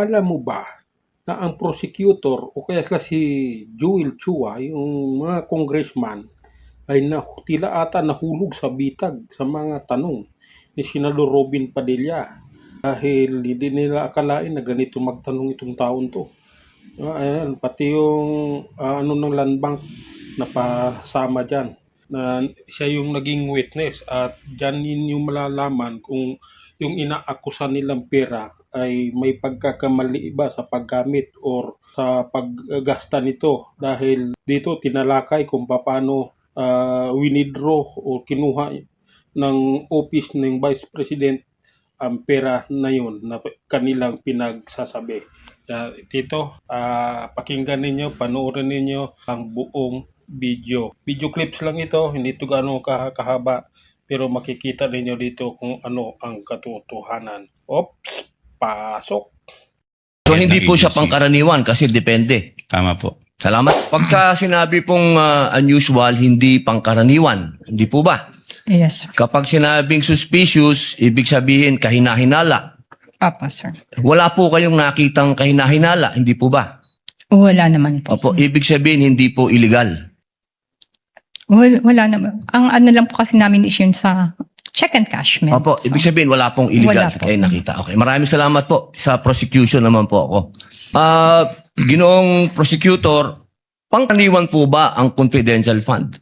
alam mo ba na ang prosecutor o kaya si Joel Chua, yung mga congressman, ay tila ata nahulog sa bitag sa mga tanong ni Senador Robin Padilla dahil hindi nila akalain na ganito magtanong itong taon to. Ayan, pati yung ng land bank napasama dyan na siya yung naging witness at dyan yung malalaman kung yung inaakusan nilang pera ay may pagkakamali ba sa paggamit or sa paggasta nito dahil dito tinalakay kung paano winidraw o kinuha ng office ng Vice President ang pera na yun na kanilang pinagsasabi. Tito, pakinggan ninyo, panoorin ninyo ang buong video. Video clips lang ito, hindi ito gaano kahaba, pero makikita ninyo dito kung ano ang katotohanan. Oops, pasok. So hindi po siya pangkaraniwan kasi depende. Tama po. Salamat. Pagka sinabi pong unusual, hindi pangkaraniwan. Hindi po ba? Yes, sir. Kapag sinabing suspicious, ibig sabihin kahinahinala. Papa, sir. Wala po kayong nakitang kahinahinala, hindi po ba? Wala naman po. Opo, ibig sabihin hindi po illegal. Wala naman. Ang ano lang po kasi namin is yun sa check and cash. Opo, ibig sabihin wala pong illegal. Wala po. Kaya nakita. Okay, maraming salamat po. Sa prosecution naman po ako. Ginoong prosecutor, pangkaraniwan po ba ang confidential fund?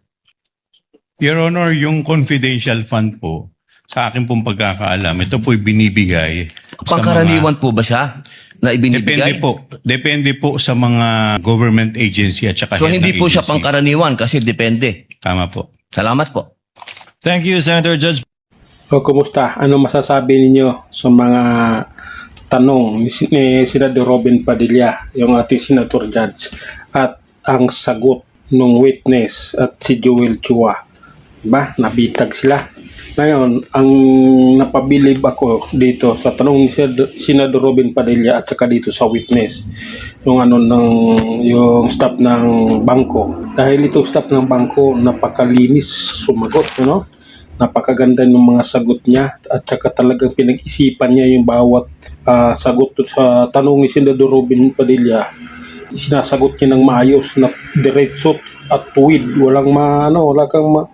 Your Honor, yung confidential fund po, sa akin pong pagkakaalam, ito po'y binibigay sa Pangkaraniwan po ba siya na ibinibigay? Depende po sa mga government agency at saka So head hindi ng po siya agency. pangkaraniwan kasi depende. Tama po. Salamat po. Thank you, Senator Judge. O kumusta? Ano masasabi ninyo sa mga tanong ni Senador Robin Padilla, yung ating Senator Judge, at ang sagot ng witness at si Joel Chua? Diba? Nabitag sila. Ngayon, ang napabilib ako dito sa tanong ni Senador Robin Padilla at saka dito sa witness, yung yung staff ng bangko. Dahil ito staff ng bangko, napakalinis sumagot, napakaganda ng mga sagot niya at saka talagang pinag-isipan niya yung bawat sagot sa tanong ni Senador Robin Padilla. Sinasagot niya ng maayos na diretso at tuwid. Wala kang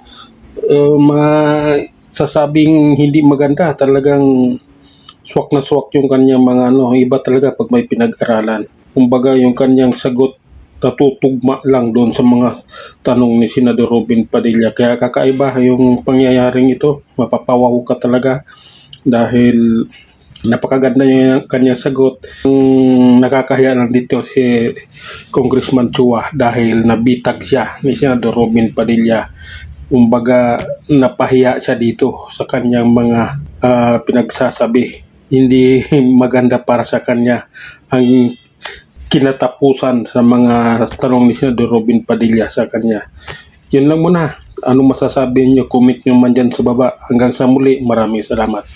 sasabing hindi maganda. Talagang swak na swak yung kanyang mga iba talaga pag may pinag-aralan. Kumbaga yung kanyang sagot natutugma lang doon sa mga tanong ni Senador Robin Padilla. Kaya kakaiba yung pangyayaring ito. Mapapawaw ka talaga dahil napakaganda yung kanyang sagot. Nakakahiya lang dito si Congressman Chua dahil nabitag siya ni Senador Robin Padilla. Kumbaga napahiya siya dito sa kanyang mga pinagsasabi. Hindi maganda para sa kanya ang kinatapusan sa mga tanong ni Senador Robin Padilla sa kanya. Yun lang muna. Ano masasabi niyo? Comment nyo man dyan sa baba. Hanggang sa muli, maraming salamat.